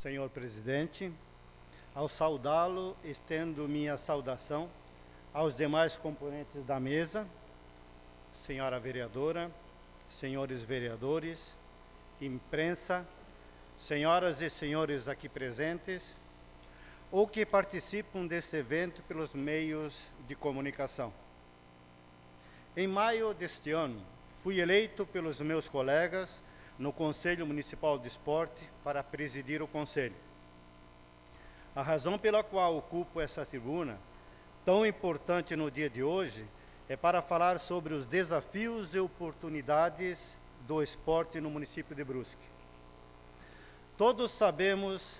Senhor presidente, ao saudá-lo, estendo minha saudação aos demais componentes da mesa, senhora vereadora, senhores vereadores, imprensa, senhoras e senhores aqui presentes, ou que participam deste evento pelos meios de comunicação. Em maio deste ano, fui eleito pelos meus colegas no Conselho Municipal de Esporte para presidir o Conselho. A razão pela qual ocupo essa tribuna, tão importante no dia de hoje, é para falar sobre os desafios e oportunidades do esporte no município de Brusque. Todos sabemos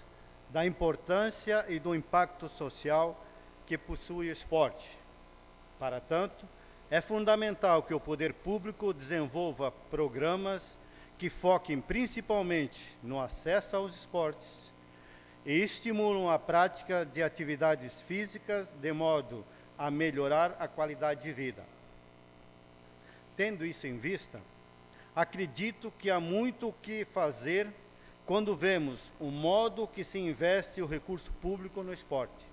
da importância e do impacto social que possui o esporte. Para tanto, é fundamental que o poder público desenvolva programas que foquem principalmente no acesso aos esportes e estimulam a prática de atividades físicas de modo a melhorar a qualidade de vida. Tendo isso em vista, acredito que há muito o que fazer quando vemos o modo que se investe o recurso público no esporte.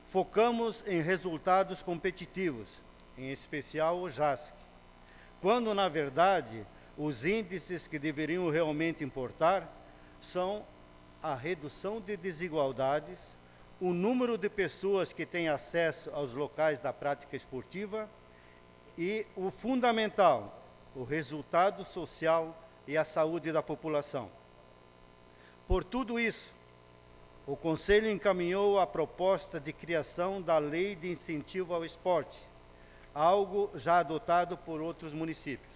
Focamos em resultados competitivos, em especial o JASC, quando, na verdade, os índices que deveriam realmente importar são a redução de desigualdades, o número de pessoas que têm acesso aos locais da prática esportiva e o fundamental, o resultado social e a saúde da população. Por tudo isso, o Conselho encaminhou a proposta de criação da Lei de Incentivo ao Esporte, algo já adotado por outros municípios.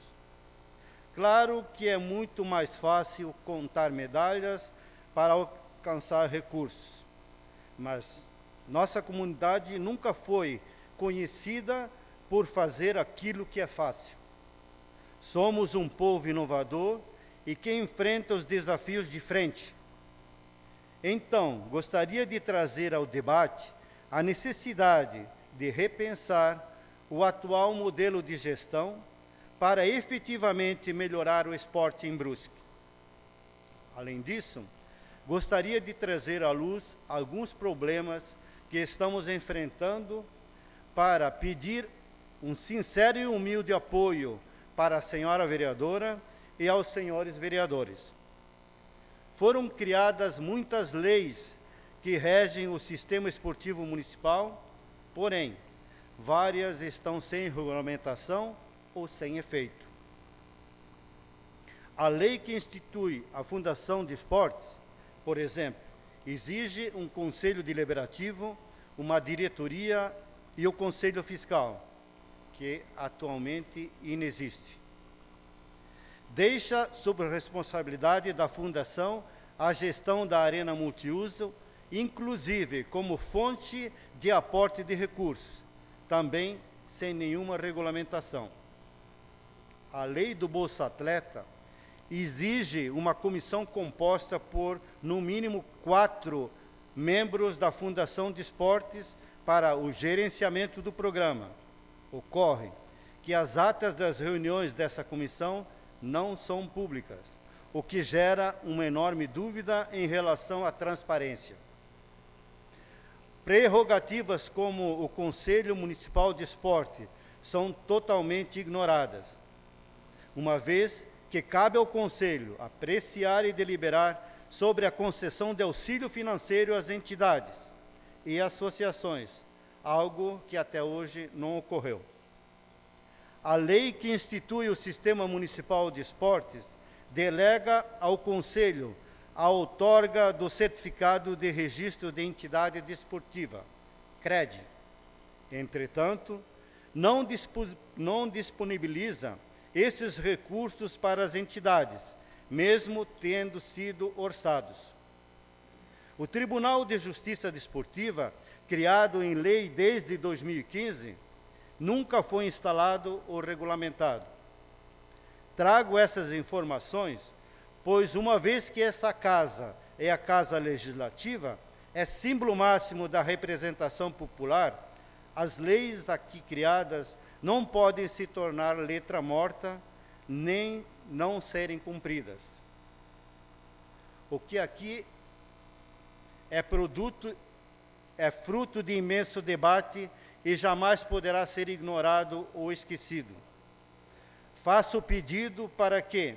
Claro que é muito mais fácil contar medalhas para alcançar recursos, mas nossa comunidade nunca foi conhecida por fazer aquilo que é fácil. Somos um povo inovador e que enfrenta os desafios de frente. Então, gostaria de trazer ao debate a necessidade de repensar o atual modelo de gestão para efetivamente melhorar o esporte em Brusque. Além disso, gostaria de trazer à luz alguns problemas que estamos enfrentando para pedir um sincero e humilde apoio para a senhora vereadora e aos senhores vereadores. Foram criadas muitas leis que regem o sistema esportivo municipal, porém, várias estão sem regulamentação ou sem efeito. A lei que institui a Fundação de Esportes, por exemplo, exige um conselho deliberativo, uma diretoria e o conselho fiscal, que atualmente inexiste. Deixa sob responsabilidade da Fundação a gestão da arena multiuso, inclusive como fonte de aporte de recursos, também sem nenhuma regulamentação. A lei do Bolsa Atleta exige uma comissão composta por, no mínimo, 4 membros da Fundação de Esportes para o gerenciamento do programa. Ocorre que as atas das reuniões dessa comissão não são públicas, o que gera uma enorme dúvida em relação à transparência. Prerrogativas como o Conselho Municipal de Esporte são totalmente ignoradas, uma vez que cabe ao Conselho apreciar e deliberar sobre a concessão de auxílio financeiro às entidades e associações, algo que até hoje não ocorreu. A lei que institui o Sistema Municipal de Esportes delega ao Conselho a outorga do Certificado de Registro de Entidade Desportiva, CRED. Entretanto, não disponibiliza esses recursos para as entidades, mesmo tendo sido orçados. O Tribunal de Justiça Desportiva, criado em lei desde 2015, nunca foi instalado ou regulamentado. Trago essas informações, pois uma vez que essa casa é a Casa Legislativa, é símbolo máximo da representação popular, as leis aqui criadas não podem se tornar letra morta, nem não serem cumpridas. porque aqui é fruto de imenso debate e jamais poderá ser ignorado ou esquecido. Faço o pedido para que,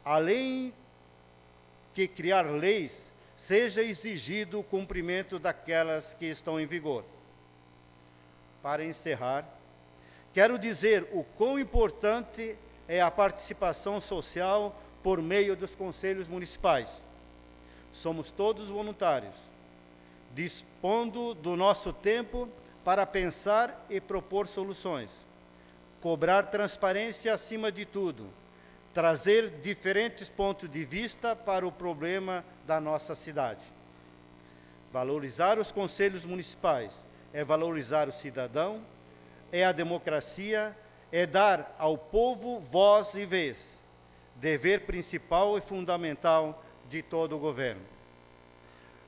além de criar leis, seja exigido o cumprimento daquelas que estão em vigor. Para encerrar, quero dizer o quão importante é a participação social por meio dos conselhos municipais. Somos todos voluntários, dispondo do nosso tempo para pensar e propor soluções, cobrar transparência acima de tudo, trazer diferentes pontos de vista para o problema da nossa cidade. Valorizar os conselhos municipais é valorizar o cidadão, é a democracia, é dar ao povo voz e vez, dever principal e fundamental de todo o governo.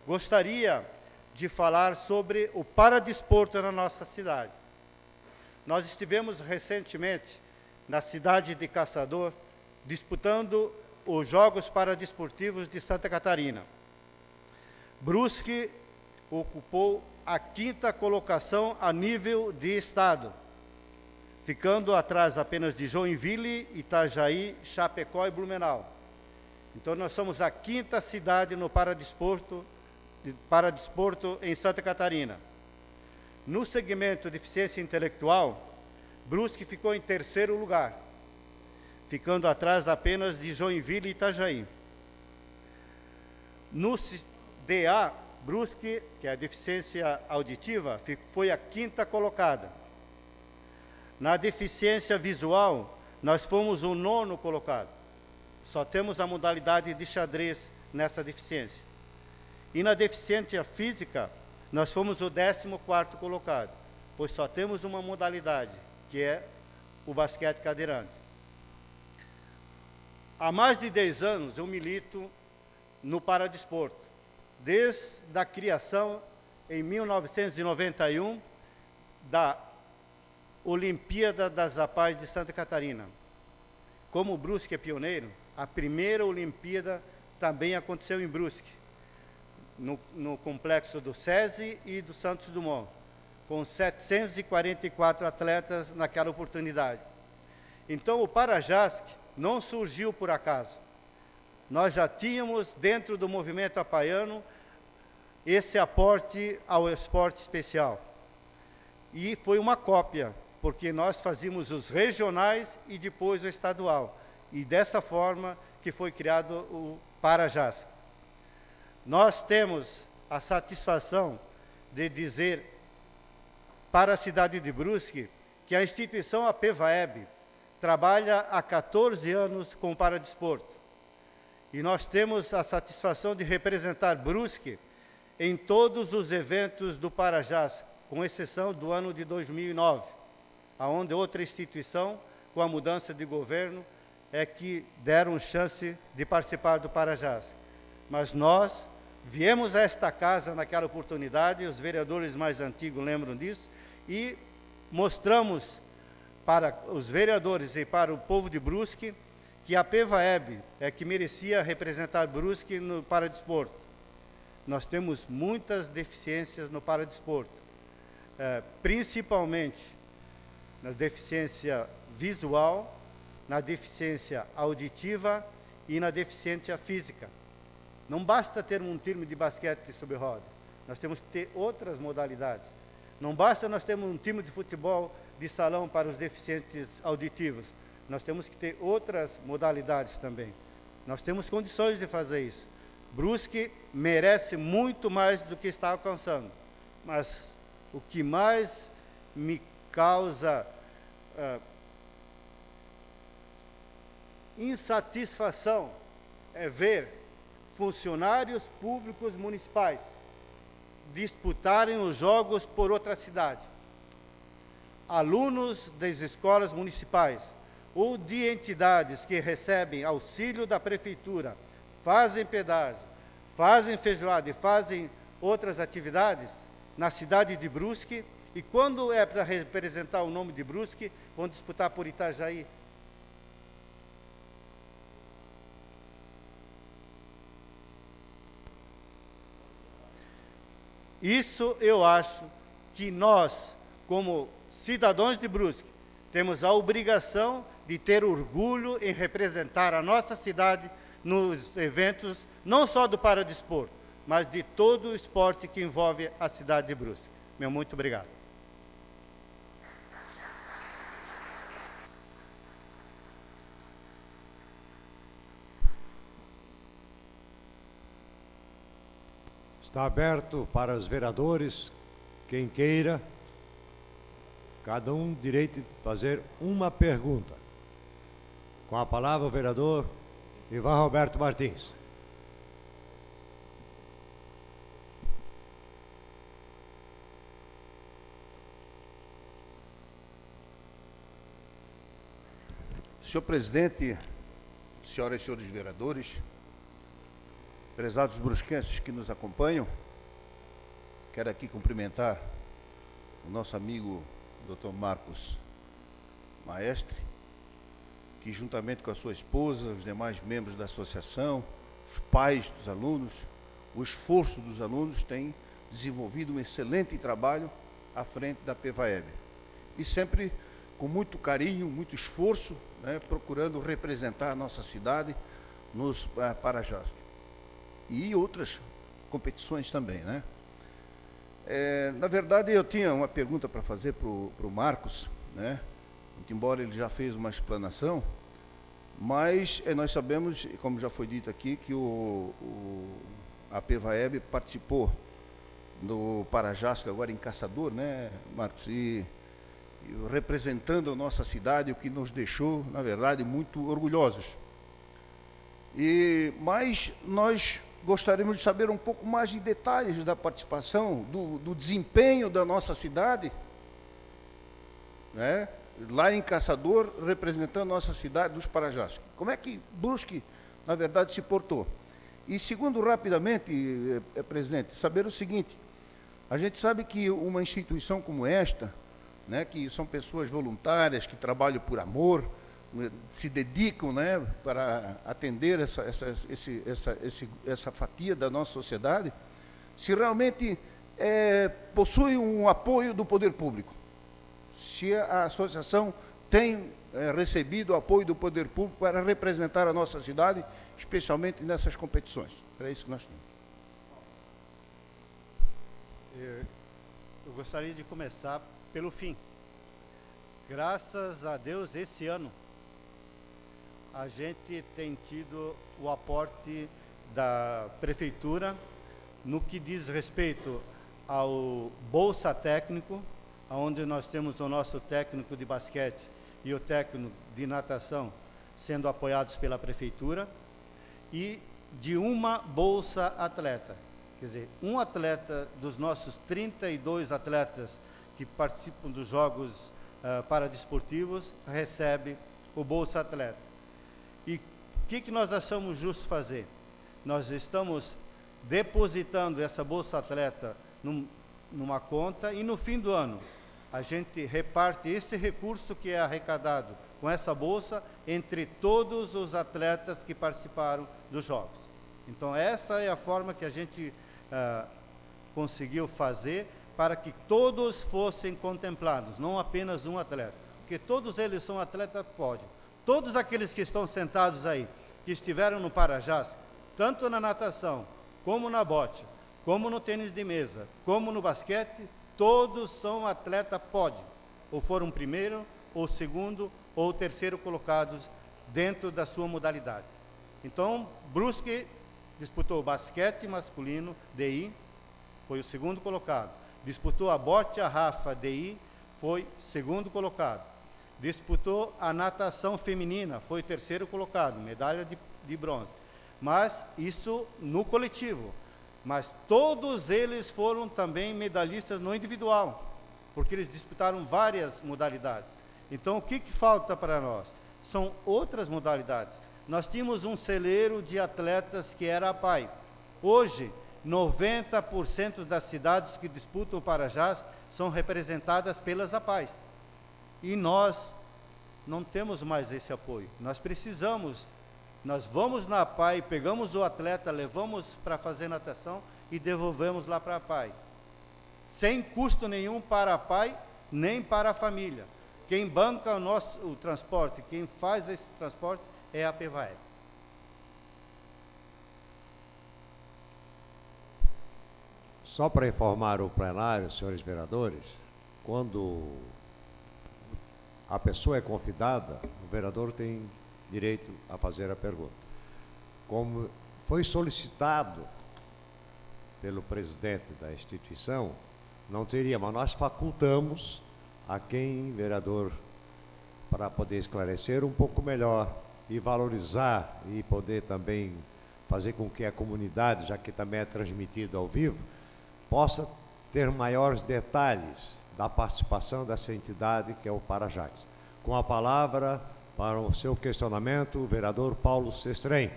Gostaria de falar sobre o paradesporto na nossa cidade. Nós estivemos recentemente na cidade de Caçador, disputando os Jogos Paradesportivos de Santa Catarina. Brusque ocupou a 5ª colocação a nível de estado, ficando atrás apenas de Joinville, Itajaí, Chapecó e Blumenau. Então, nós somos a 5ª cidade no paradesporto em Santa Catarina. No segmento de deficiência intelectual, Brusque ficou em 3º lugar, ficando atrás apenas de Joinville e Itajaí. No DA, Brusque, que é a deficiência auditiva, foi a 5ª colocada. Na deficiência visual, nós fomos o 9º colocado. Só temos a modalidade de xadrez nessa deficiência. E na deficiência física, nós fomos o 14º colocado, pois só temos uma modalidade, que é o basquete cadeirante. Há mais de 10 anos eu milito no paradesporto, desde a criação, em 1991, da Olimpíada das APAES de Santa Catarina. Como Brusque é pioneiro, a primeira Olimpíada também aconteceu em Brusque, no complexo do SESI e do Santos Dumont, com 744 atletas naquela oportunidade. Então, o Parajasc não surgiu por acaso. Nós já tínhamos, dentro do movimento apaiano, esse aporte ao esporte especial. E foi uma cópia, porque nós fazíamos os regionais e depois o estadual. E dessa forma que foi criado o Parajasc. Nós temos a satisfação de dizer para a cidade de Brusque que a instituição APEVAEB trabalha há 14 anos com o paradesporto. E nós temos a satisfação de representar Brusque em todos os eventos do Parajasc, com exceção do ano de 2009, onde outra instituição, com a mudança de governo, é que deram chance de participar do Parajasc. Mas nós viemos a esta casa naquela oportunidade, os vereadores mais antigos lembram disso, e mostramos para os vereadores e para o povo de Brusque que a PEVAEB é que merecia representar Brusque no paradesporto. Nós temos muitas deficiências no paradesporto, principalmente na deficiência visual, na deficiência auditiva e na deficiência física. Não basta ter um time de basquete sobre rodas, nós temos que ter outras modalidades. Não basta nós termos um time de futebol de salão para os deficientes auditivos, nós temos que ter outras modalidades também. Nós temos condições de fazer isso. Brusque merece muito mais do que está alcançando, mas o que mais me causa insatisfação é ver funcionários públicos municipais disputarem os jogos por outra cidade. Alunos das escolas municipais ou de entidades que recebem auxílio da prefeitura, fazem pedágio, fazem feijoada e fazem outras atividades na cidade de Brusque, e quando é para representar o nome de Brusque, vão disputar por Itajaí. Isso eu acho que nós, como cidadãos de Brusque, temos a obrigação de ter orgulho em representar a nossa cidade nos eventos, não só do Paradispor, mas de todo o esporte que envolve a cidade de Brusque. Meu muito obrigado. Está aberto para os vereadores, quem queira, cada um direito de fazer uma pergunta. Com a palavra o vereador Ivan Roberto Martins. Senhor presidente, senhoras e senhores vereadores, prezados brusquenses que nos acompanham, quero aqui cumprimentar o nosso amigo Dr. Marcos Maestre, que juntamente com a sua esposa, os demais membros da associação, os pais dos alunos, o esforço dos alunos tem desenvolvido um excelente trabalho à frente da PEVAEB. E sempre com muito carinho, muito esforço, né, procurando representar a nossa cidade nos Parajás. E outras competições também, né? Na verdade, eu tinha uma pergunta para fazer para o Marcos, né? Muito embora ele já fez uma explanação, mas nós sabemos, como já foi dito aqui, que a PEVAEB participou do Parajás, agora em Caçador, né, Marcos? E representando a nossa cidade, o que nos deixou, na verdade, muito orgulhosos. Mas nós gostaríamos de saber um pouco mais de detalhes da participação, do desempenho da nossa cidade, né? Lá em Caçador, representando a nossa cidade dos Parajás. Como é que Brusque, na verdade, se portou? E segundo, rapidamente, presidente, saber o seguinte: a gente sabe que uma instituição como esta, né, que são pessoas voluntárias, que trabalham por amor, se dedicam, né, para atender essa fatia da nossa sociedade, se realmente possui um apoio do poder público, se a associação tem recebido o apoio do poder público para representar a nossa cidade, especialmente nessas competições. Era isso que nós temos. Eu gostaria de começar pelo fim. Graças a Deus, esse ano, a gente tem tido o aporte da Prefeitura no que diz respeito ao Bolsa Técnico, onde nós temos o nosso técnico de basquete e o técnico de natação sendo apoiados pela Prefeitura, e de uma Bolsa Atleta. Quer dizer, um atleta dos nossos 32 atletas que participam dos Jogos Paradesportivos recebe o Bolsa Atleta. E o que nós achamos justo fazer? Nós estamos depositando essa Bolsa Atleta numa conta e no fim do ano a gente reparte esse recurso que é arrecadado com essa bolsa entre todos os atletas que participaram dos Jogos. Então essa é a forma que a gente conseguiu fazer para que todos fossem contemplados, não apenas um atleta, porque todos eles são atletas pódio. Todos aqueles que estão sentados aí, que estiveram no Parajás, tanto na natação, como na bote, como no tênis de mesa, como no basquete, todos são atleta pódio, ou foram primeiro, ou segundo, ou terceiro colocados dentro da sua modalidade. Então, Brusque disputou o basquete masculino, DI, foi o segundo colocado. Disputou a bote, a Rafa, DI, foi segundo colocado. Disputou a natação feminina, foi o terceiro colocado, medalha de bronze. Mas isso no coletivo. Mas todos eles foram também medalhistas no individual, porque eles disputaram várias modalidades. Então, o que falta para nós? São outras modalidades. Nós tínhamos um celeiro de atletas que era a PAI. Hoje, 90% das cidades que disputam o Parajás são representadas pelas APAIs. E nós não temos mais esse apoio. Nós precisamos, nós vamos na APAI, pegamos o atleta, levamos para fazer natação e devolvemos lá para a APAI. sem custo nenhum para pai nem para a família. Quem banca o transporte, quem faz esse transporte é a PVAEB. Só para informar o plenário, senhores vereadores, quando a pessoa é convidada, o vereador tem direito a fazer a pergunta. Como foi solicitado pelo presidente da instituição, não teria, mas nós facultamos a quem, vereador, para poder esclarecer um pouco melhor e valorizar e poder também fazer com que a comunidade, já que também é transmitido ao vivo, possa ter maiores detalhes da participação dessa entidade que é o Parajax. Com a palavra, para o seu questionamento, o vereador Paulo Sestrem.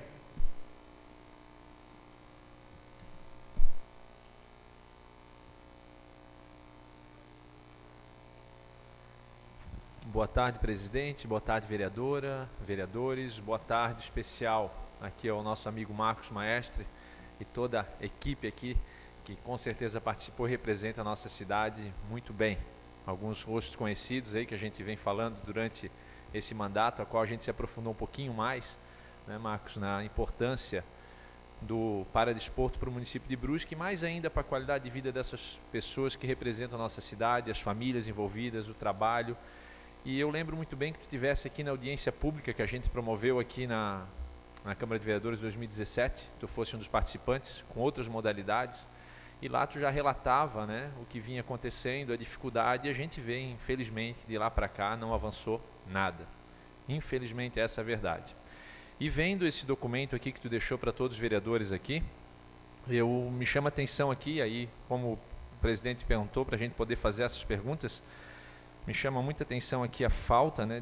Boa tarde, presidente. Boa tarde, vereadora, vereadores. Boa tarde especial aqui ao nosso amigo Marcos Maestre e toda a equipe aqui que com certeza participou e representa a nossa cidade muito bem. Alguns rostos conhecidos aí que a gente vem falando durante esse mandato, a qual a gente se aprofundou um pouquinho mais, né, Marcos, na importância do paradesporto para o município de Brusque e mais ainda para a qualidade de vida dessas pessoas que representam a nossa cidade, as famílias envolvidas, o trabalho. E eu lembro muito bem que tu estivesse aqui na audiência pública que a gente promoveu aqui na Câmara de Vereadores 2017, tu fosse um dos participantes com outras modalidades, e lá tu já relatava, né, o que vinha acontecendo, a dificuldade, e a gente vê, infelizmente, de lá para cá não avançou nada. Infelizmente, essa é a verdade. E vendo esse documento aqui que tu deixou para todos os vereadores aqui, me chama a atenção aqui, aí como o presidente perguntou para a gente poder fazer essas perguntas, me chama muita atenção aqui a falta, né,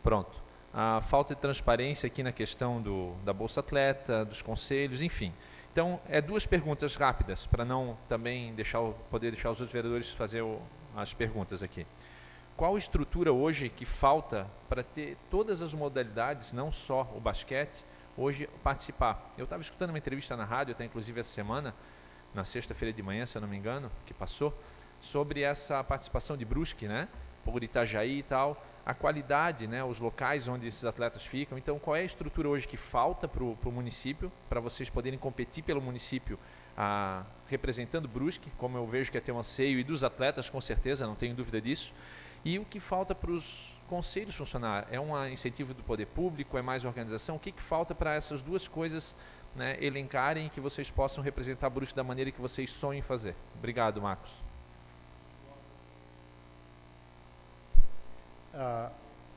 Pronto. A falta de transparência aqui na questão da Bolsa Atleta, dos conselhos, enfim. Então, duas perguntas rápidas, para não também poder deixar os outros vereadores fazer as perguntas aqui. Qual estrutura hoje que falta para ter todas as modalidades, não só o basquete, hoje participar? Eu estava escutando uma entrevista na rádio, até inclusive essa semana, na sexta-feira de manhã, se eu não me engano, que passou, sobre essa participação de Brusque, né, por Itajaí e tal, a qualidade, né, os locais onde esses atletas ficam. Então, qual é a estrutura hoje que falta para o município, para vocês poderem competir pelo município representando Brusque, como eu vejo que é ter um anseio, e dos atletas, com certeza, não tenho dúvida disso. E o que falta para os conselhos funcionar? É um incentivo do poder público? É mais organização? O que falta para essas duas coisas, né, elencarem e que vocês possam representar Brusque da maneira que vocês sonham fazer? Obrigado, Marcos.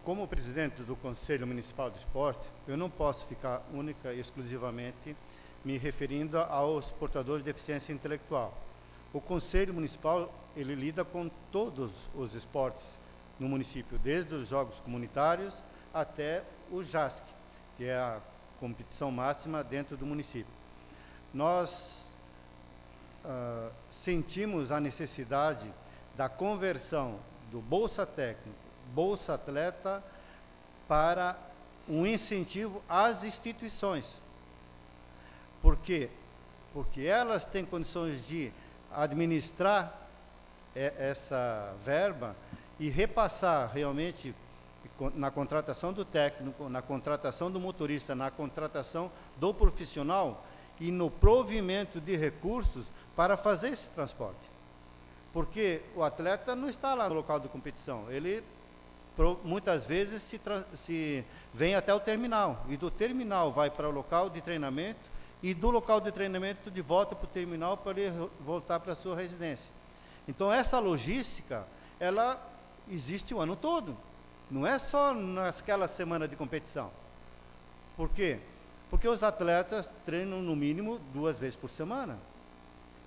Como presidente do Conselho Municipal de Esporte, eu não posso ficar única e exclusivamente me referindo aos portadores de deficiência intelectual. O Conselho Municipal, ele lida com todos os esportes no município, desde os jogos comunitários até o JASC, que é a competição máxima dentro do município. Nós sentimos a necessidade da conversão do Bolsa Técnico, Bolsa Atleta, para um incentivo às instituições. Por quê? Porque elas têm condições de administrar essa verba e repassar realmente na contratação do técnico, na contratação do motorista, na contratação do profissional e no provimento de recursos para fazer esse transporte. Porque o atleta não está lá no local de competição, ele muitas vezes se vem até o terminal, e do terminal vai para o local de treinamento, e do local de treinamento de volta para o terminal para ele voltar para a sua residência. Então, essa logística, ela existe o ano todo, não é só naquela semana de competição. Por quê? Porque os atletas treinam no mínimo 2 vezes por semana,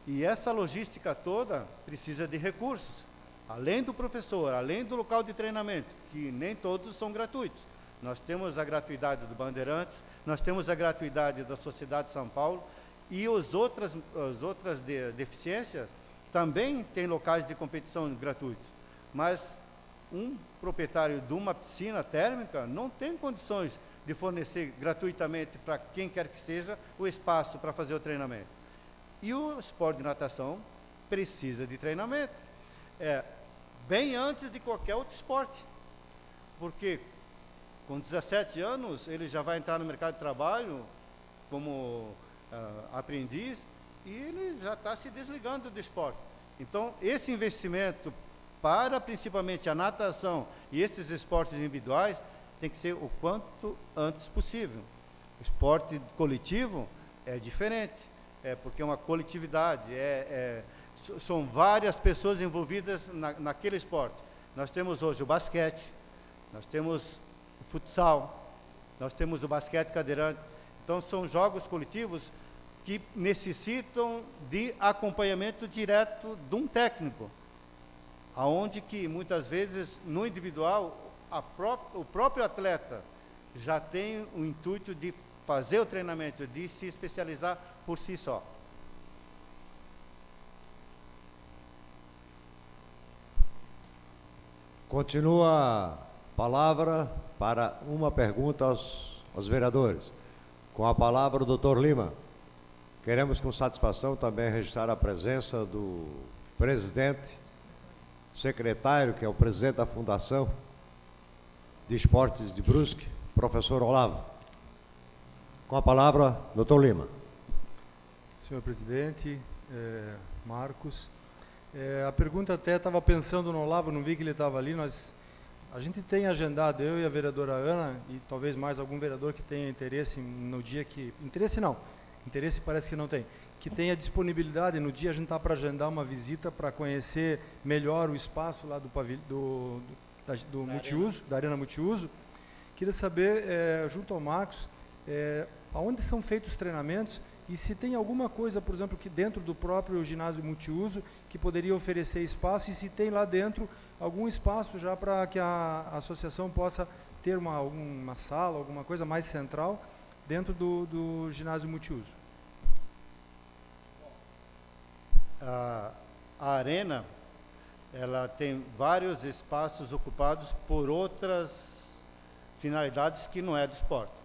e essa logística toda precisa de recursos. Além do professor, além do local de treinamento, que nem todos são gratuitos. Nós temos a gratuidade do Bandeirantes, nós temos a gratuidade da Sociedade de São Paulo, e as outras deficiências também têm locais de competição gratuitos. Mas um proprietário de uma piscina térmica não tem condições de fornecer gratuitamente para quem quer que seja o espaço para fazer o treinamento. E o esporte de natação precisa de treinamento, bem antes de qualquer outro esporte, porque com 17 anos ele já vai entrar no mercado de trabalho como aprendiz e ele já está se desligando do esporte. Então, esse investimento para principalmente a natação e esses esportes individuais tem que ser o quanto antes possível. O esporte coletivo é diferente, porque é uma coletividade, são várias pessoas envolvidas naquele esporte. Nós temos hoje o basquete, nós temos o futsal, nós temos o basquete cadeirante. Então, são jogos coletivos que necessitam de acompanhamento direto de um técnico, aonde que muitas vezes no individual o próprio atleta já tem o intuito de fazer o treinamento, de se especializar por si só. Continua a palavra para uma pergunta aos vereadores. Com a palavra o doutor Lima. Queremos com satisfação também registrar a presença do presidente, secretário, que é o presidente da Fundação de Esportes de Brusque, professor Olavo. Com a palavra, doutor Lima. Senhor presidente, Marcos, a pergunta até estava pensando no Olavo, não vi que ele estava ali, a gente tem agendado, eu e a vereadora Ana, e talvez mais algum vereador que tenha interesse no dia que... Interesse parece que não tem. Que tenha disponibilidade, no dia a gente está para agendar uma visita para conhecer melhor o espaço lá do multiuso, da Arena Multiuso. Queria saber, junto ao Marcos, aonde são feitos os treinamentos e se tem alguma coisa, por exemplo, que dentro do próprio ginásio multiuso que poderia oferecer espaço e se tem lá dentro algum espaço já para que a associação possa ter uma sala, alguma coisa mais central dentro do ginásio multiuso. A arena, ela tem vários espaços ocupados por outras finalidades que não é do esporte.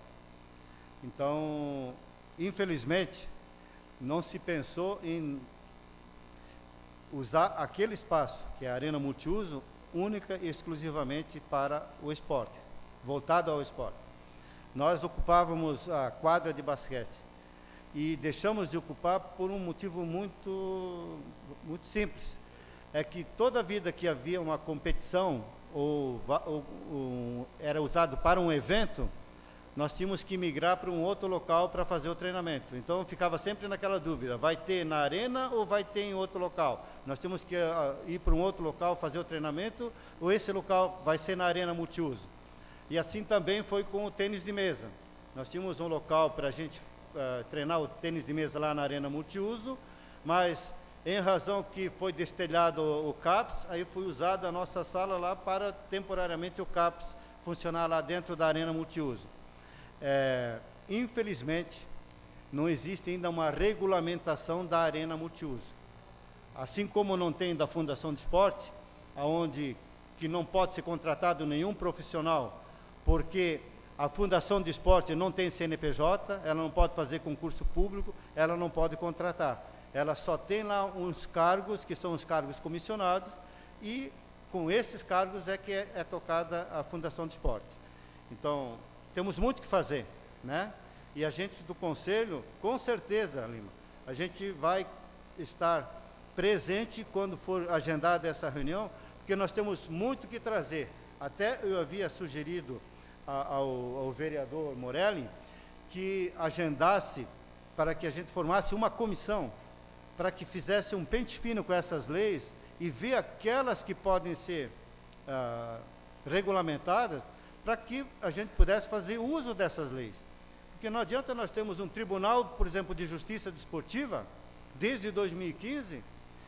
Então, infelizmente, não se pensou em usar aquele espaço, que é a arena multiuso, única e exclusivamente para o esporte, voltado ao esporte. Nós ocupávamos a quadra de basquete e deixamos de ocupar por um motivo muito simples. É que toda vida que havia uma competição ou era usado para um evento, nós tínhamos que migrar para um outro local para fazer o treinamento. Então, ficava sempre naquela dúvida, vai ter na arena ou vai ter em outro local? Nós temos que ir para um outro local fazer o treinamento, ou esse local vai ser na arena multiuso? E assim também foi com o tênis de mesa. Nós tínhamos um local para a gente treinar o tênis de mesa lá na arena multiuso, mas em razão que foi destelhado o CAPS, aí foi usada a nossa sala lá para temporariamente o CAPS funcionar lá dentro da arena multiuso. Infelizmente, não existe ainda uma regulamentação da arena multiuso. Assim como não tem da Fundação de Esporte, onde que não pode ser contratado nenhum profissional, porque a Fundação de Esporte não tem CNPJ, ela não pode fazer concurso público, ela não pode contratar. Ela só tem lá uns cargos, que são os cargos comissionados, e com esses cargos é que é tocada a Fundação de Esporte. Então, temos muito que fazer, né? E a gente do Conselho, com certeza, Lima, a gente vai estar presente quando for agendada essa reunião, porque nós temos muito que trazer. Até eu havia sugerido ao vereador Morelli que agendasse para que a gente formasse uma comissão, para que fizesse um pente fino com essas leis e ver aquelas que podem ser regulamentadas, para que a gente pudesse fazer uso dessas leis. Porque não adianta nós termos um tribunal, por exemplo, de justiça desportiva, desde 2015,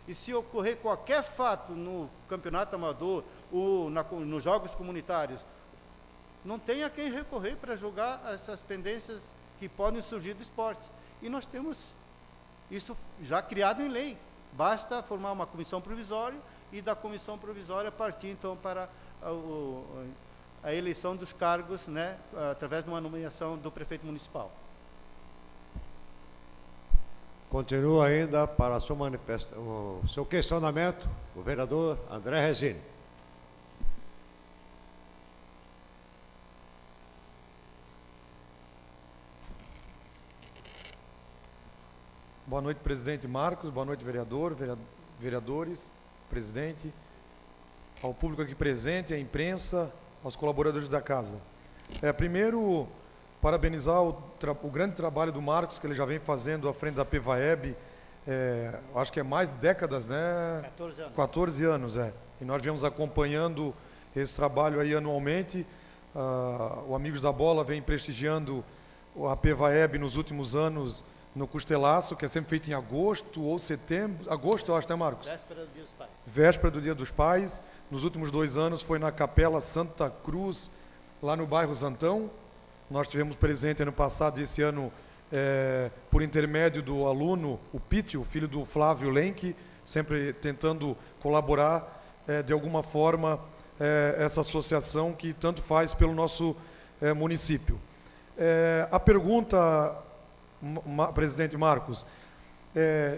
e se ocorrer qualquer fato no campeonato amador ou nos jogos comunitários, não tem a quem recorrer para julgar essas pendências que podem surgir do esporte. E nós temos isso já criado em lei. Basta formar uma comissão provisória e da comissão provisória partir, então, para a eleição dos cargos, né, através de uma nomeação do prefeito municipal. Continua ainda para o seu questionamento, o vereador André Resini. Boa noite, presidente Marcos. Boa noite, vereadores, presidente, ao público aqui presente, à imprensa, aos colaboradores da casa. Primeiro, parabenizar o grande trabalho do Marcos, que ele já vem fazendo à frente da PEVAEB, acho que é mais décadas, né? 14 anos. 14 anos, E nós viemos acompanhando esse trabalho aí anualmente. O Amigos da Bola vem prestigiando a PEVAEB nos últimos anos no Costelaço, que é sempre feito em agosto ou setembro. Agosto, eu acho, né, Marcos? Véspera do Dia dos Pais. Véspera do Dia dos Pais. Nos últimos 2 anos foi na Capela Santa Cruz, lá no bairro Zantão. Nós tivemos presente ano passado e esse ano, por intermédio do aluno, o Pítio, filho do Flávio Lenk, sempre tentando colaborar de alguma forma essa associação que tanto faz pelo nosso município. A pergunta, presidente Marcos,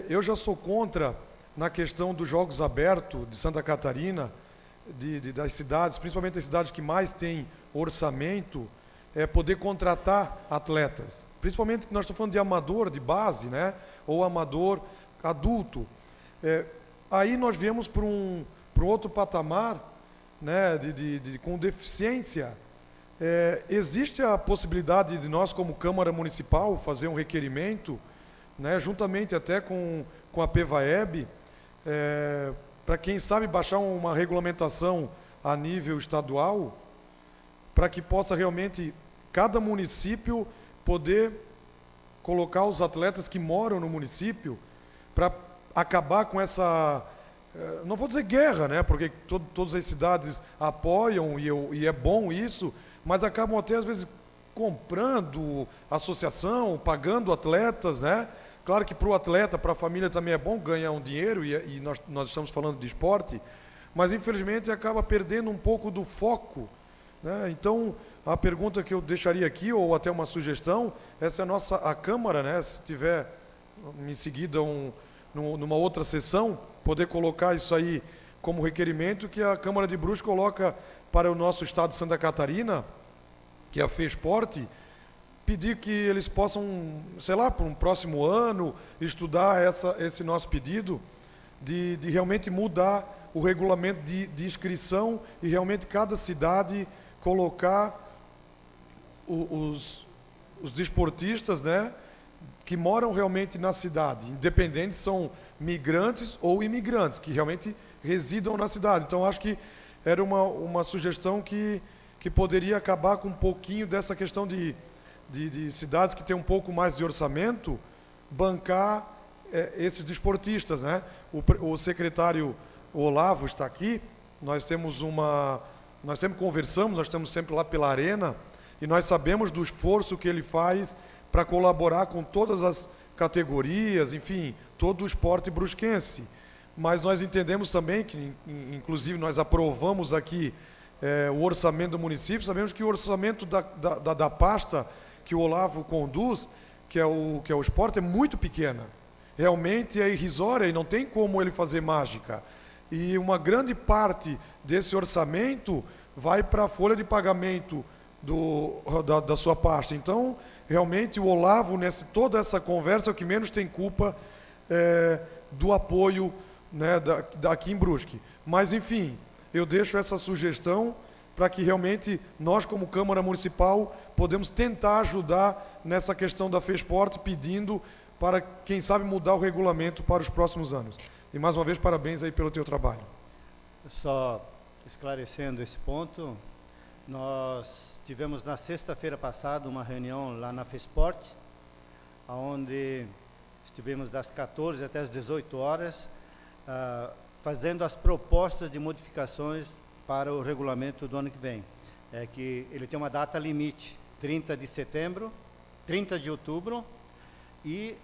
eu já sou contra na questão dos Jogos Abertos de Santa Catarina, das cidades, principalmente as cidades que mais têm orçamento, poder contratar atletas. Principalmente que nós estamos falando de amador, de base, né? Ou amador adulto. Aí nós viemos para um outro patamar, né? Com deficiência. Existe a possibilidade de nós, como Câmara Municipal, fazer um requerimento, né? Juntamente até com a PEVAEB, para quem sabe baixar uma regulamentação a nível estadual, para que possa realmente cada município poder colocar os atletas que moram no município para acabar com essa, não vou dizer guerra, né? Porque todas as cidades apoiam e é bom isso, mas acabam até às vezes comprando associação, pagando atletas, né? Claro que para o atleta, para a família também é bom ganhar um dinheiro e nós estamos falando de esporte, mas infelizmente acaba perdendo um pouco do foco, né? Então, a pergunta que eu deixaria aqui, ou até uma sugestão, essa é a Câmara, né? Se tiver em seguida numa outra sessão, poder colocar isso aí como requerimento, que a Câmara de Brusque coloca para o nosso estado de Santa Catarina, que é a FESPORT, pedir que eles possam, sei lá, para um próximo ano, estudar esse nosso pedido, de realmente mudar o regulamento de inscrição e realmente cada cidade colocar os desportistas, né, que moram realmente na cidade, independente se são migrantes ou imigrantes, que realmente residam na cidade. Então, acho que era uma sugestão que poderia acabar com um pouquinho dessa questão de cidades que têm um pouco mais de orçamento, bancar esses desportistas, né? O secretário Olavo está aqui, nós sempre conversamos, nós estamos sempre lá pela arena, e nós sabemos do esforço que ele faz para colaborar com todas as categorias, enfim, todo o esporte brusquense. Mas nós entendemos também que, inclusive, nós aprovamos aqui o orçamento do município, sabemos que o orçamento da pasta que o Olavo conduz, que é o esporte, é muito pequena. Realmente é irrisória e não tem como ele fazer mágica. E uma grande parte desse orçamento vai para a folha de pagamento da sua pasta. Então, realmente, o Olavo, toda essa conversa, é o que menos tem culpa do apoio, né, daqui em Brusque. Mas, enfim, eu deixo essa sugestão para que realmente nós, como Câmara Municipal, podemos tentar ajudar nessa questão da FESPORT, pedindo para, quem sabe, mudar o regulamento para os próximos anos. E, mais uma vez, parabéns aí pelo teu trabalho. Só esclarecendo esse ponto, nós tivemos na sexta-feira passada uma reunião lá na FESPORT, onde estivemos das 14 até as 18 horas, fazendo as propostas de modificações para o regulamento do ano que vem. É que ele tem uma data limite, 30 de setembro, 30 de outubro, e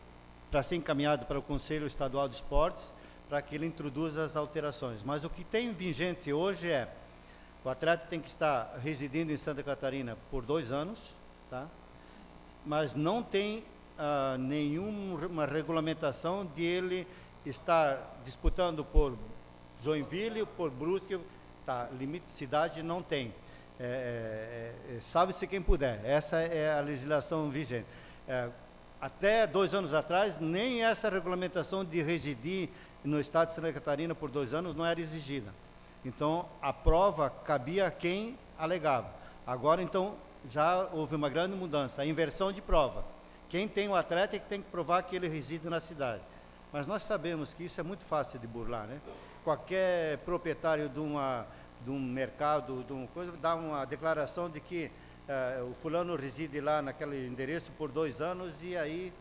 para ser encaminhado para o Conselho Estadual de Esportes, para que ele introduza as alterações. Mas o que tem vigente hoje é O atleta tem que estar residindo em Santa Catarina por 2 anos, tá? Mas não tem nenhuma regulamentação de ele estar disputando por Joinville, por Brusque, tá? Limite de cidade não tem. Salve-se quem puder. Essa é a legislação vigente. Até 2 anos atrás, nem essa regulamentação de residir no estado de Santa Catarina por 2 anos não era exigida. Então, a prova cabia a quem alegava. Agora, então, já houve uma grande mudança, a inversão de prova. Quem tem o atleta é que tem que provar que ele reside na cidade. Mas nós sabemos que isso é muito fácil de burlar, né? Qualquer proprietário de um mercado, de uma coisa, dá uma declaração de que o fulano reside lá naquele endereço por 2 anos e aí,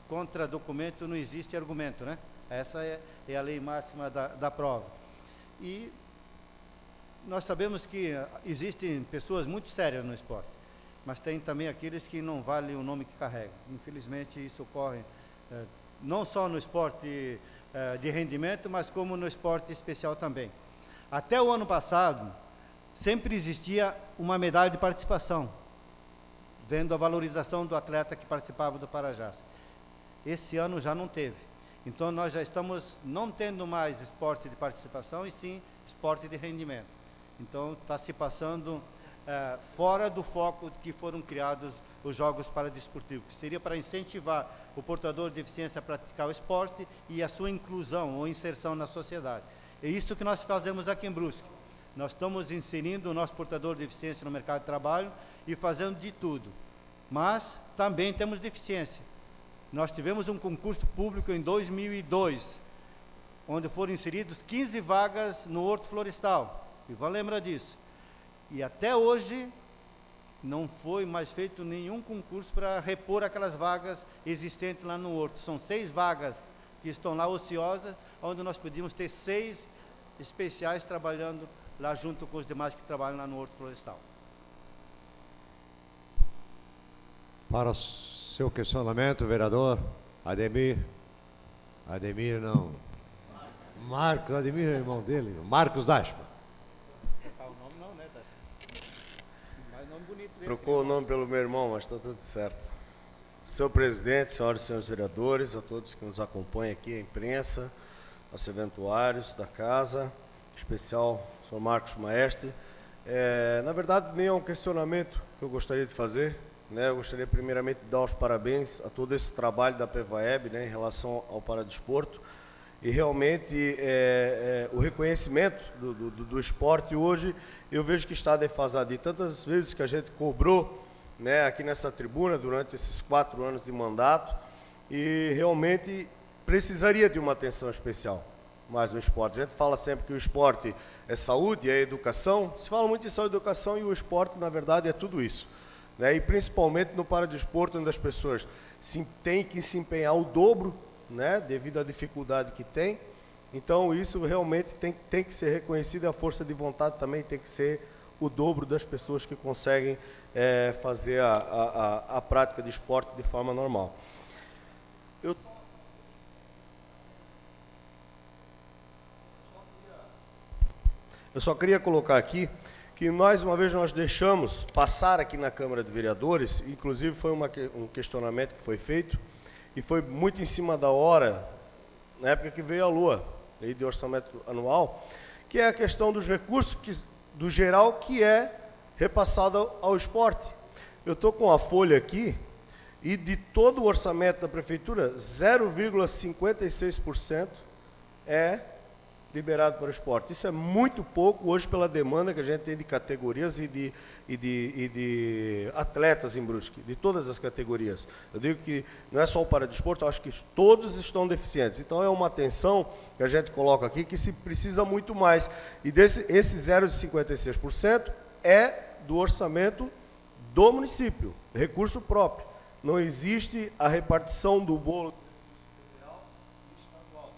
contra documento, não existe argumento, né? Essa é a lei máxima da prova. E nós sabemos que existem pessoas muito sérias no esporte, mas tem também aqueles que não valem o nome que carregam. Infelizmente, isso ocorre não só no esporte de rendimento, mas como no esporte especial também. Até o ano passado, sempre existia uma medalha de participação, vendo a valorização do atleta que participava do Parajás. Esse ano já não teve. Então, nós já estamos não tendo mais esporte de participação, e sim esporte de rendimento. Então, está se passando fora do foco que foram criados os Jogos Paradesportivos, que seria para incentivar o portador de deficiência a praticar o esporte e a sua inclusão ou inserção na sociedade. É isso que nós fazemos aqui em Brusque. Nós estamos inserindo o nosso portador de deficiência no mercado de trabalho e fazendo de tudo. Mas também temos deficiência. Nós tivemos um concurso público em 2002, onde foram inseridos 15 vagas no Horto Florestal. Ivan lembra disso. E até hoje não foi mais feito nenhum concurso para repor aquelas vagas existentes lá no Horto. São 6 vagas que estão lá ociosas, onde nós podíamos ter 6 especiais trabalhando lá junto com os demais que trabalham lá no Horto Florestal. Para o seu questionamento, vereador Ademir não. Marcos, Ademir é o irmão dele, Marcos Dashman. Trocou o nome pelo meu irmão, mas está tudo certo. Senhor presidente, senhoras e senhores vereadores, a todos que nos acompanham aqui, a imprensa, aos eventuários da casa, em especial o senhor Marcos Maestre. Na verdade, nem é um questionamento que eu gostaria de fazer, né? Eu gostaria primeiramente de dar os parabéns a todo esse trabalho da PEVAEB, né, em relação ao paradesporto. E realmente o reconhecimento do esporte hoje eu vejo que está defasado. E tantas vezes que a gente cobrou, né, aqui nessa tribuna durante esses 4 anos de mandato, e realmente precisaria de uma atenção especial mais no esporte. A gente fala sempre que o esporte é saúde, é educação. Se fala muito em saúde e educação, e o esporte, na verdade, é tudo isso, né? E principalmente no paradesporto, onde as pessoas têm que se empenhar o dobro, né, devido à dificuldade que tem. Então, isso realmente tem que ser reconhecido, e a força de vontade também tem que ser o dobro das pessoas que conseguem fazer a prática de esporte de forma normal. Eu só queria colocar aqui que, mais uma vez, nós deixamos passar aqui na Câmara de Vereadores, inclusive foi um questionamento que foi feito, e foi muito em cima da hora, na época que veio a LOA, Lei de Orçamento Anual, que é a questão dos recursos do geral que é repassado ao esporte. Eu estou com a folha aqui, e de todo o orçamento da Prefeitura, 0,56% é liberado para o esporte. Isso é muito pouco hoje pela demanda que a gente tem de categorias e de atletas em Brusque, de todas as categorias. Eu digo que não é só o paradesporto, eu acho que todos estão deficientes. Então é uma atenção que a gente coloca aqui que se precisa muito mais. E esse 0,56% é do orçamento do município, recurso próprio. Não existe a repartição do bolo federal e estadual.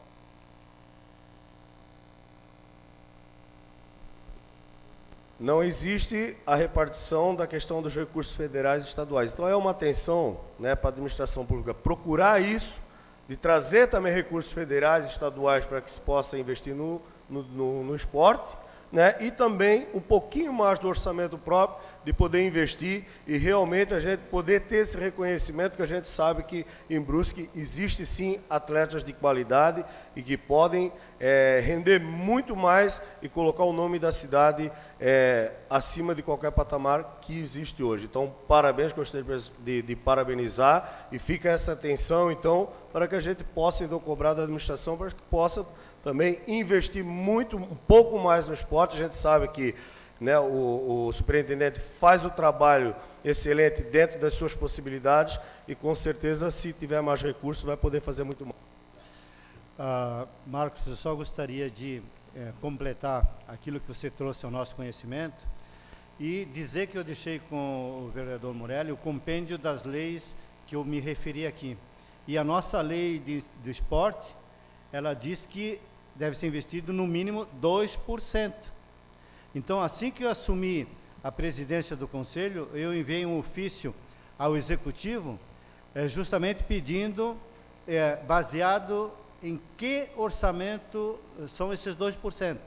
Não existe a repartição da questão dos recursos federais e estaduais. Então, é uma atenção, né, para a administração pública procurar isso, de trazer também recursos federais e estaduais para que se possa investir no esporte, né, e também um pouquinho mais do orçamento próprio, de poder investir e realmente a gente poder ter esse reconhecimento, que a gente sabe que em Brusque existe sim atletas de qualidade e que podem render muito mais e colocar o nome da cidade acima de qualquer patamar que existe hoje. Então, parabéns, gostaria de parabenizar, e fica essa atenção, então, para que a gente possa então cobrar da administração, para que possa também investir um pouco mais no esporte. A gente sabe que, né, o superintendente faz o trabalho excelente dentro das suas possibilidades e, com certeza, se tiver mais recursos, vai poder fazer muito mais. Marcos, eu só gostaria de completar aquilo que você trouxe ao nosso conhecimento e dizer que eu deixei com o vereador Morelli o compêndio das leis que eu me referi aqui. E a nossa lei do esporte, ela diz que deve ser investido no mínimo 2%. Então, assim que eu assumi a presidência do Conselho, eu enviei um ofício ao Executivo, justamente pedindo, baseado em que orçamento são esses 2%.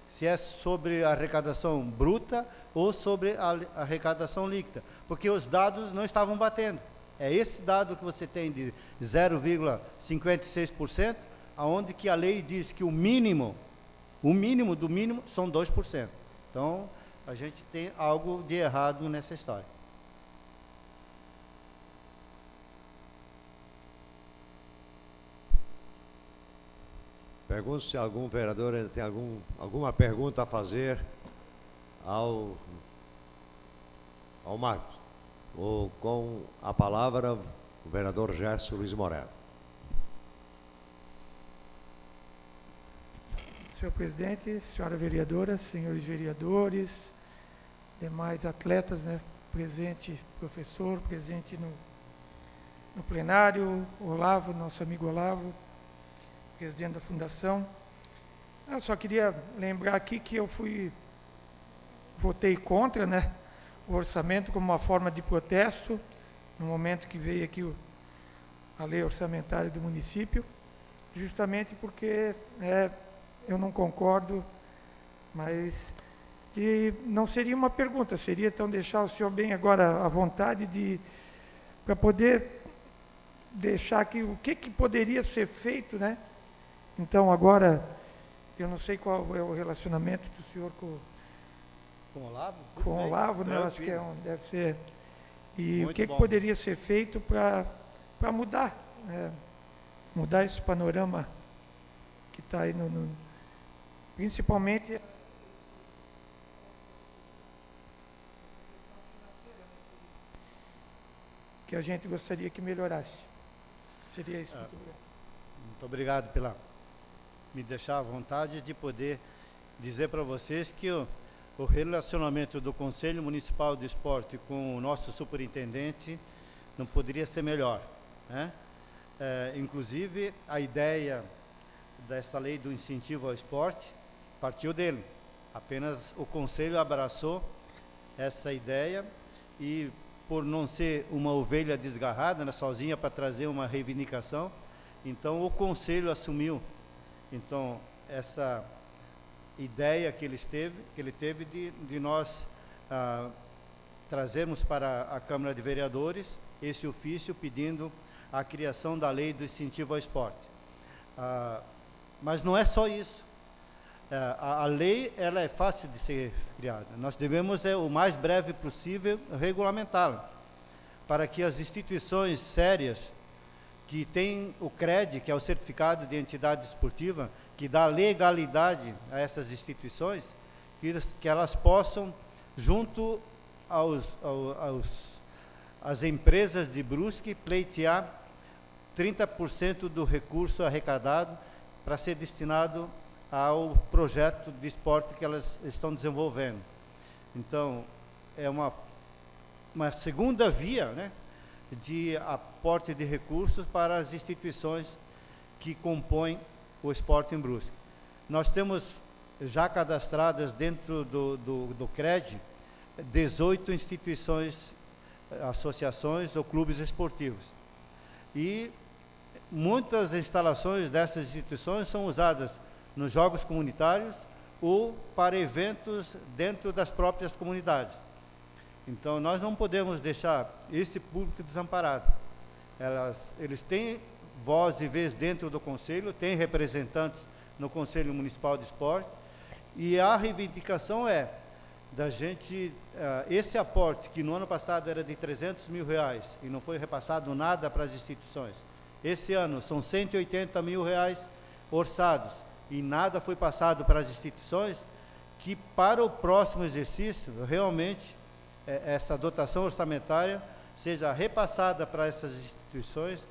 Se é sobre a arrecadação bruta ou sobre a arrecadação líquida. Porque os dados não estavam batendo. É esse dado que você tem de 0,56%, aonde que a lei diz que o mínimo do mínimo são 2%. Então, a gente tem algo de errado nessa história. Pergunto se algum vereador tem alguma pergunta a fazer ao Marcos. Ou com a palavra, o vereador Gerson Luiz Morelli. Senhor presidente, senhora vereadora, senhores vereadores, demais atletas, né, presente, professor, presente no plenário, Olavo, nosso amigo Olavo, presidente da fundação. Eu só queria lembrar aqui que eu votei contra, né, o orçamento como uma forma de protesto, no momento que veio aqui a lei orçamentária do município, justamente porque eu não concordo, mas não seria uma pergunta, seria então deixar o senhor bem agora à vontade para poder deixar aqui o que poderia ser feito, né? Então agora, eu não sei qual é o relacionamento do senhor com o Olavo? Com o Olavo, né? Acho que deve ser. E muito o que bom. Poderia ser feito para mudar, né? Mudar esse panorama que está aí principalmente que a gente gostaria que melhorasse. Seria isso. Muito obrigado pela me deixar à vontade de poder dizer para vocês que o relacionamento do Conselho Municipal de Esporte com o nosso superintendente não poderia ser melhor, né? Inclusive, a ideia dessa lei do incentivo ao esporte partiu dele. Apenas o Conselho abraçou essa ideia e, por não ser uma ovelha desgarrada, né, sozinha para trazer uma reivindicação, então o Conselho assumiu então essa ideia que ele teve de nós trazermos para a Câmara de Vereadores esse ofício pedindo a criação da lei do incentivo ao esporte. Mas não é só isso. A lei ela é fácil de ser criada. Nós devemos, o mais breve possível, regulamentá-la, para que as instituições sérias que têm o CRED, que é o Certificado de Entidade Esportiva, que dá legalidade a essas instituições, que elas possam, junto às empresas de Brusque, pleitear 30% do recurso arrecadado para ser destinado ao projeto de esporte que elas estão desenvolvendo. Então, é uma segunda via, né, de aporte de recursos para as instituições que compõem o esporte em Brusque. Nós temos já cadastradas dentro do CRED 18 instituições, associações ou clubes esportivos. E muitas instalações dessas instituições são usadas nos jogos comunitários ou para eventos dentro das próprias comunidades. Então, nós não podemos deixar esse público desamparado. Eles têm voz e vez dentro do Conselho, têm representantes no Conselho Municipal de Esporte, e a reivindicação é da gente, esse aporte que no ano passado era de 300 mil reais e não foi repassado nada para as instituições. Esse ano são 180 mil reais orçados e nada foi passado para as instituições, que para o próximo exercício, realmente, essa dotação orçamentária seja repassada para essas instituições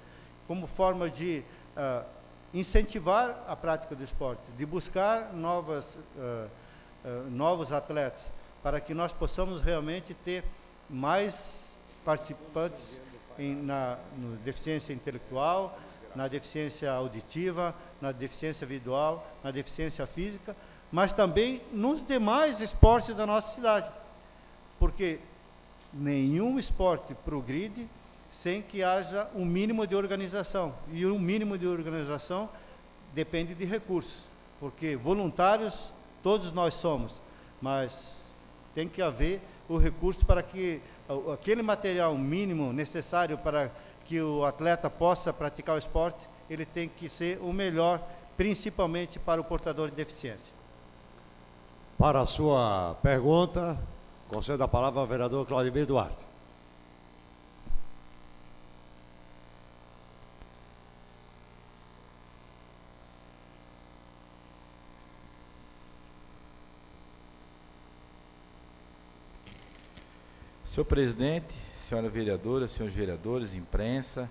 como forma de incentivar a prática do esporte, de buscar novos atletas, para que nós possamos realmente ter mais participantes na deficiência intelectual, na deficiência auditiva, na deficiência visual, na deficiência física, mas também nos demais esportes da nossa cidade. Porque nenhum esporte progride sem que haja um mínimo de organização. E um mínimo de organização depende de recursos, porque voluntários todos nós somos, mas tem que haver o recurso para que aquele material mínimo necessário para que o atleta possa praticar o esporte, ele tem que ser o melhor, principalmente para o portador de deficiência. Para a sua pergunta, concedo a palavra ao vereador Claudemir Duarte. Senhor presidente, senhora vereadora, senhores vereadores, imprensa,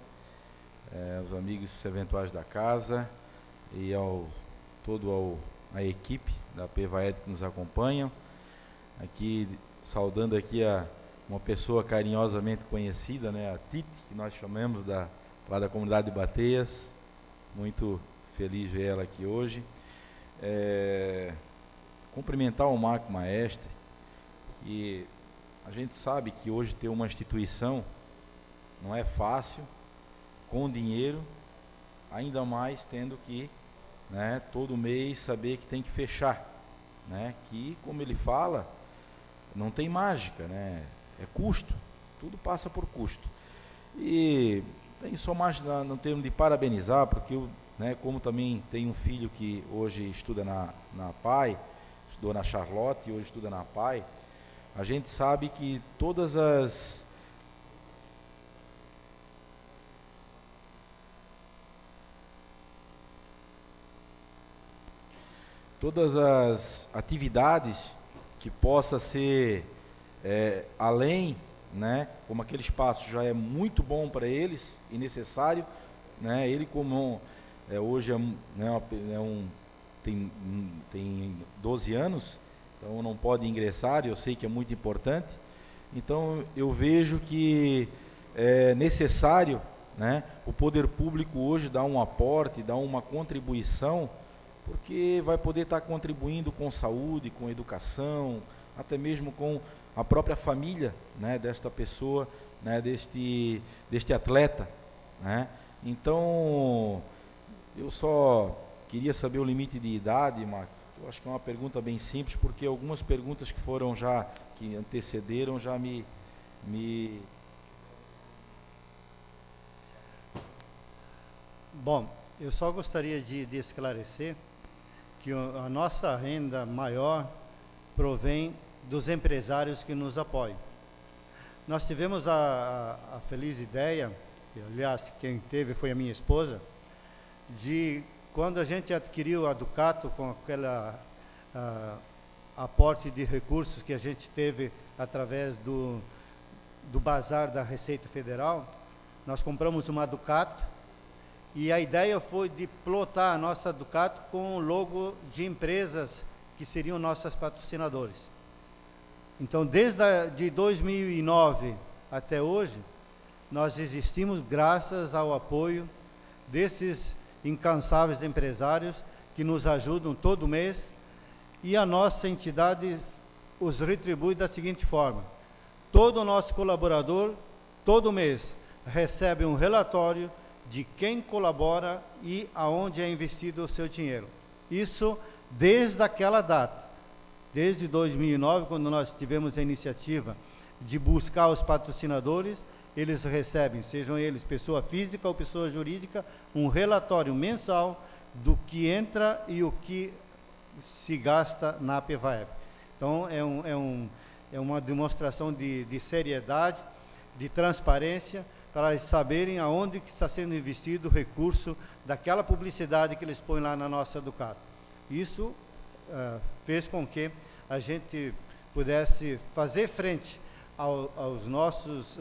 os amigos eventuais da casa e a equipe da PEVAED que nos acompanham, aqui saudando aqui uma pessoa carinhosamente conhecida, né, a Tite, que nós chamamos lá da comunidade de Bateias, muito feliz ver ela aqui hoje. Cumprimentar o Marco Maestre, que a gente sabe que hoje ter uma instituição não é fácil, com dinheiro, ainda mais tendo que, né, todo mês saber que tem que fechar, né, que, como ele fala, não tem mágica, né, é custo, tudo passa por custo. E tem só mais no termo de parabenizar, porque eu, né, como também tenho um filho que hoje estuda na PAI, estudou na Charlotte e hoje estuda na PAI, a gente sabe que todas as atividades que possa ser além, né, como aquele espaço já é muito bom para eles e necessário, né, ele como hoje tem 12 anos, então não pode ingressar, eu sei que é muito importante, então eu vejo que é necessário, né, o poder público hoje dar um aporte, dar uma contribuição, porque vai poder estar contribuindo com saúde, com educação, até mesmo com a própria família, né, desta pessoa, né, deste atleta, né. Então eu só queria saber o limite de idade, Marco. Eu acho que é uma pergunta bem simples, porque algumas perguntas que foram que antecederam já me... Bom, eu só gostaria de esclarecer que a nossa renda maior provém dos empresários que nos apoiam. Nós tivemos a feliz ideia, aliás, quem teve foi a minha esposa, de quando a gente adquiriu a Ducato com aquela aporte de recursos que a gente teve através do bazar da Receita Federal, nós compramos uma Ducato e a ideia foi de plotar a nossa Ducato com o logo de empresas que seriam nossas patrocinadores. Então, desde 2009 até hoje, nós existimos graças ao apoio desses incansáveis empresários que nos ajudam todo mês, e a nossa entidade os retribui da seguinte forma: todo o nosso colaborador, todo mês, recebe um relatório de quem colabora e aonde é investido o seu dinheiro. Isso desde aquela data. Desde 2009, quando nós tivemos a iniciativa de buscar os patrocinadores, eles recebem, sejam eles pessoa física ou pessoa jurídica, um relatório mensal do que entra e o que se gasta na APEVAEB. Então, é uma demonstração de seriedade, de transparência, para eles saberem aonde que está sendo investido o recurso daquela publicidade que eles põem lá na nossa Ducato. Isso fez com que a gente pudesse fazer frente aos nossos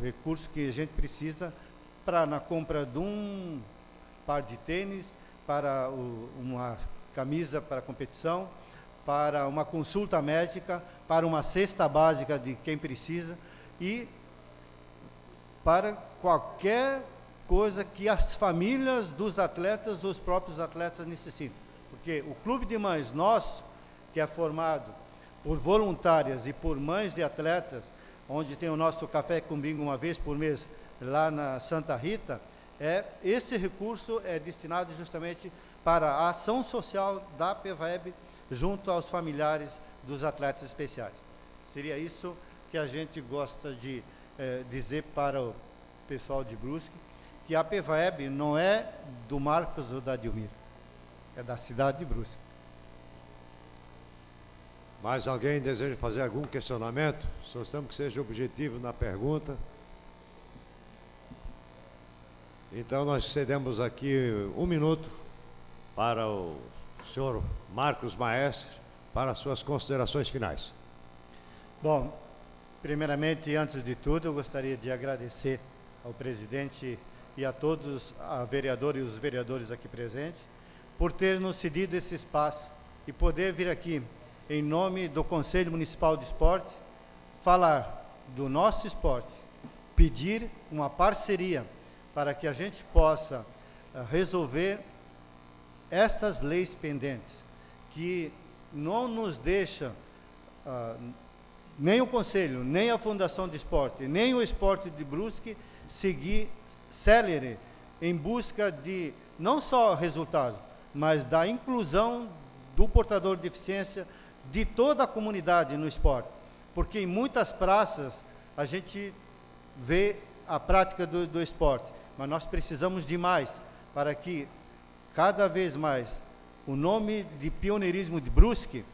recursos que a gente precisa para na compra de um par de tênis, para uma camisa para competição, para uma consulta médica, para uma cesta básica de quem precisa e para qualquer coisa que as famílias dos atletas, os próprios atletas necessitam. Porque o Clube de Mães nosso, que é formado por voluntárias e por mães de atletas, onde tem o nosso café com bingo uma vez por mês lá na Santa Rita, esse recurso é destinado justamente para a ação social da APEVAEB junto aos familiares dos atletas especiais. Seria isso que a gente gosta de dizer para o pessoal de Brusque, que a APEVAEB não é do Marcos ou da Dilmir, é da cidade de Brusque. Mais alguém deseja fazer algum questionamento? Solicitamos que seja objetivo na pergunta. Então, nós cedemos aqui 1 minuto para o senhor Marcos Maestre, para as suas considerações finais. Bom, primeiramente, antes de tudo, eu gostaria de agradecer ao presidente e a todos, a vereadora e os vereadores aqui presentes, por ter nos cedido esse espaço e poder vir aqui, em nome do Conselho Municipal de Esporte, falar do nosso esporte, pedir uma parceria para que a gente possa resolver essas leis pendentes, que não nos deixa, nem o Conselho, nem a Fundação de Esporte, nem o Esporte de Brusque, seguir célere em busca de, não só resultados, mas da inclusão do portador de deficiência, de toda a comunidade no esporte. Porque em muitas praças a gente vê a prática do esporte, mas nós precisamos de mais para que cada vez mais o nome de pioneirismo de Brusque,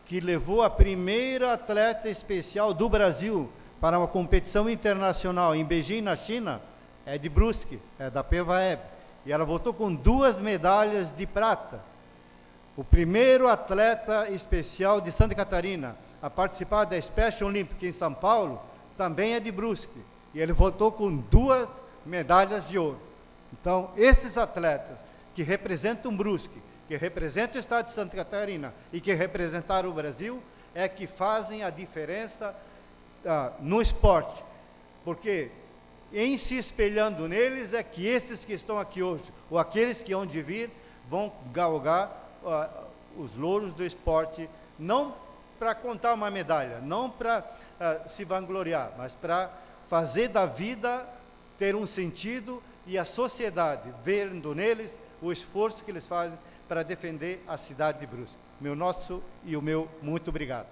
que levou a primeira atleta especial do Brasil para uma competição internacional em Beijing, na China, é de Brusque, é da APEVAEB, e ela voltou com 2 medalhas de prata. O primeiro atleta especial de Santa Catarina a participar da Special Olympics em São Paulo também é de Brusque, e ele voltou com 2 medalhas de ouro. Então, esses atletas que representam Brusque, que representam o estado de Santa Catarina e que representaram o Brasil, é que fazem a diferença no esporte, porque em se espelhando neles é que esses que estão aqui hoje, ou aqueles que hão de vir, vão galgar os louros do esporte, não para contar uma medalha, não para se vangloriar, mas para fazer da vida ter um sentido e a sociedade vendo neles o esforço que eles fazem para defender a cidade de Brusque. Meu nosso e o meu muito obrigado.